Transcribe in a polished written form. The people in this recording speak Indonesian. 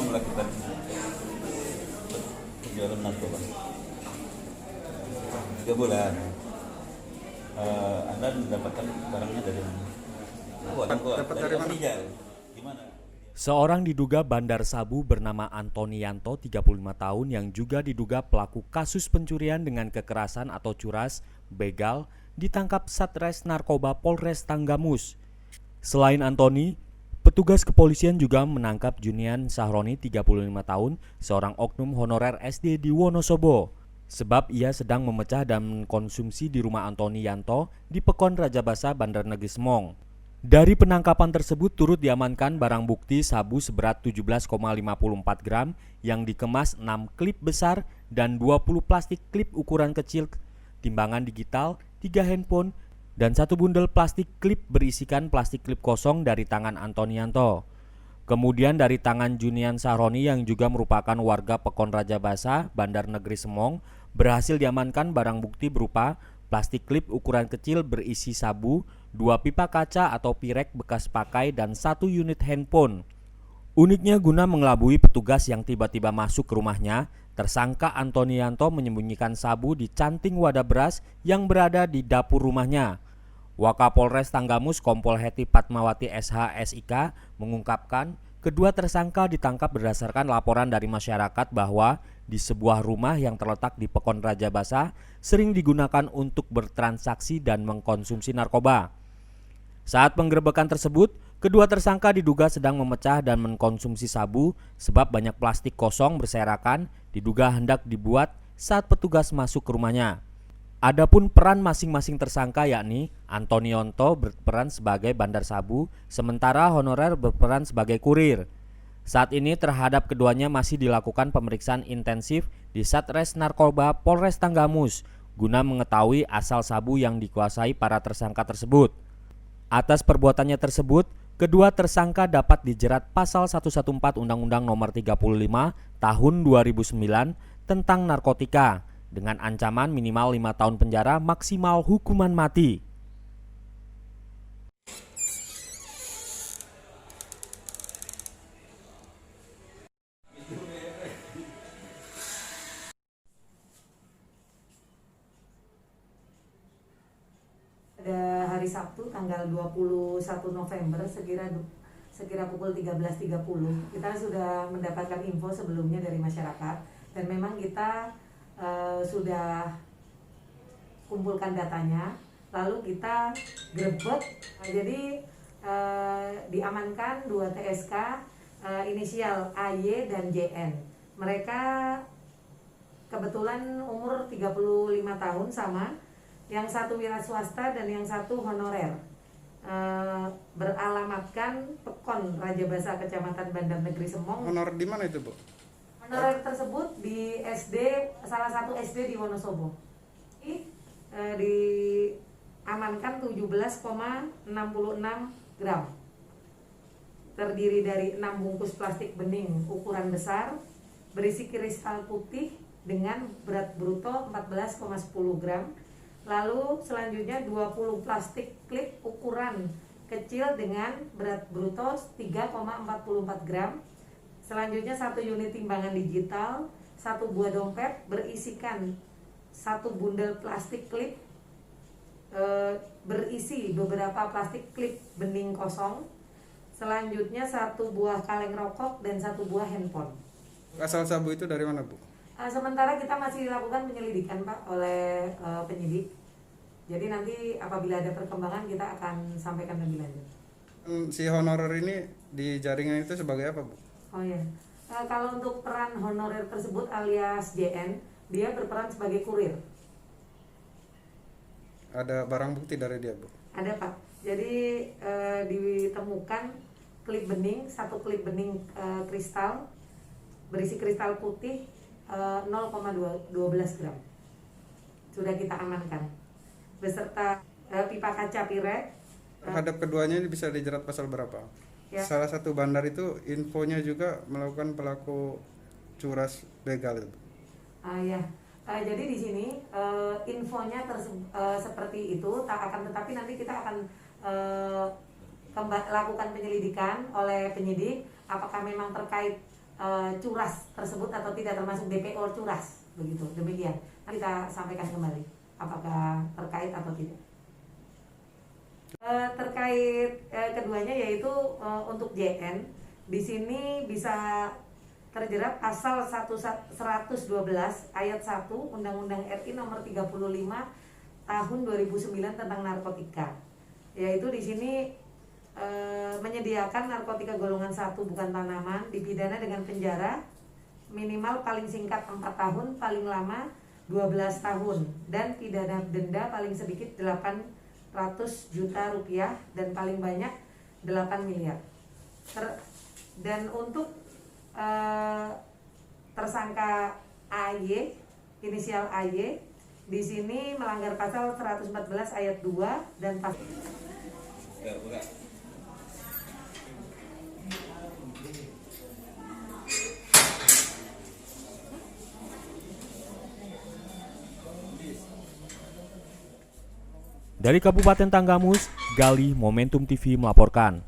melakukan penjualan narkoba 3 bulan. Anda mendapatkan barangnya dari mana? Dapat dari mana? Gimana? Seorang diduga bandar sabu bernama Antoni Yanto, 35 tahun, yang juga diduga pelaku kasus pencurian dengan kekerasan atau curas, begal, ditangkap Satres Narkoba Polres Tanggamus. Selain Antoni, petugas kepolisian juga menangkap Junian Sahroni, 35 tahun, seorang oknum honorer SD di Wonosobo. Sebab ia sedang memecah dan mengkonsumsi di rumah Antoni Yanto di Pekon Rajabasa, Bandar Negeri Semong. Dari penangkapan tersebut turut diamankan barang bukti sabu seberat 17,54 gram yang dikemas 6 klip besar dan 20 plastik klip ukuran kecil, timbangan digital, 3 handphone, dan 1 bundel plastik klip berisikan plastik klip kosong dari tangan Antoni Yanto. Kemudian dari tangan Junian Sahroni yang juga merupakan warga Pekon Rajabasa, Bandar Negeri Semong, berhasil diamankan barang bukti berupa plastik klip ukuran kecil berisi sabu, 2 pipa kaca atau pirek bekas pakai, dan 1 unit handphone. Uniknya, guna mengelabui petugas yang tiba-tiba masuk ke rumahnya, tersangka Antoni Yanto menyembunyikan sabu di canting wadah beras yang berada di dapur rumahnya. Wakapolres Tanggamus Kompol Heti Patmawati SH SIK mengungkapkan kedua tersangka ditangkap berdasarkan laporan dari masyarakat bahwa di sebuah rumah yang terletak di Pekon Rajabasa sering digunakan untuk bertransaksi dan mengkonsumsi narkoba. Saat penggerebekan tersebut, kedua tersangka diduga sedang memecah dan mengkonsumsi sabu sebab banyak plastik kosong berserakan diduga hendak dibuat saat petugas masuk ke rumahnya. Adapun peran masing-masing tersangka yakni Antoni Yanto berperan sebagai bandar sabu, sementara honorer berperan sebagai kurir. Saat ini terhadap keduanya masih dilakukan pemeriksaan intensif di Satres Narkoba Polres Tanggamus guna mengetahui asal sabu yang dikuasai para tersangka tersebut. Atas perbuatannya tersebut, kedua tersangka dapat dijerat pasal 114 Undang-Undang Nomor 35 Tahun 2009 tentang narkotika dengan ancaman minimal 5 tahun penjara maksimal hukuman mati. Pada hari Sabtu tanggal 21 November sekira pukul 13.30 kita sudah mendapatkan info sebelumnya dari masyarakat, dan memang kita sudah kumpulkan datanya, lalu kita grebek. Jadi diamankan 2 TSK inisial AY dan JN. Mereka kebetulan umur 35 tahun sama, yang satu wira swasta dan yang satu honorer. Beralamatkan Pekon Rajabasa, Kecamatan Bandar Negeri Semong. Honor di mana itu, Bu? Honorer tersebut di SD, salah satu SD di Wonosobo. Diamankan 17,66 gram. Terdiri dari 6 bungkus plastik bening ukuran besar berisi kristal putih dengan berat bruto 14,10 gram. Lalu selanjutnya 20 plastik klip ukuran kecil dengan berat bruto 3,44 gram. Selanjutnya 1 unit timbangan digital, 1 buah dompet berisikan 1 bundel plastik klip berisi beberapa plastik klip bening kosong. Selanjutnya 1 buah kaleng rokok dan 1 buah handphone. Asal sabu itu dari mana, Bu? Sementara kita masih dilakukan penyelidikan, Pak, oleh penyidik. Jadi nanti apabila ada perkembangan kita akan sampaikan lebih lanjut. Si honorer ini di jaringan itu sebagai apa, Bu? Oh ya, kalau untuk peran honorer tersebut alias JN, dia berperan sebagai kurir. Ada barang bukti dari dia, Bu? Ada, Pak. Jadi ditemukan klip bening, 1 klip bening kristal berisi kristal putih 0,12 gram. Sudah kita amankan beserta pipa kaca pirek. Terhadap keduanya ini bisa dijerat pasal berapa? Ya. Salah satu bandar itu infonya juga melakukan pelaku curas begal itu. Ya, jadi di sini infonya seperti itu, tetapi nanti kita akan lakukan penyelidikan oleh penyidik apakah memang terkait curas tersebut atau tidak termasuk DPO curas, begitu. Demikian. Nanti kita sampaikan kembali apakah terkait atau tidak. Terkait keduanya yaitu untuk JN, di sini bisa terjerat pasal 112 ayat 1 Undang-Undang RI nomor 35 tahun 2009 tentang narkotika. Yaitu di sini menyediakan narkotika golongan 1 bukan tanaman dipidana dengan penjara minimal paling singkat 4 tahun, paling lama 12 tahun dan pidana denda paling sedikit 800 juta rupiah dan paling banyak 8 miliar. Dan untuk tersangka AY, inisial AY, di sini melanggar pasal 114 ayat 2 dan pasal Dari Kabupaten Tanggamus, Gali Momentum TV melaporkan.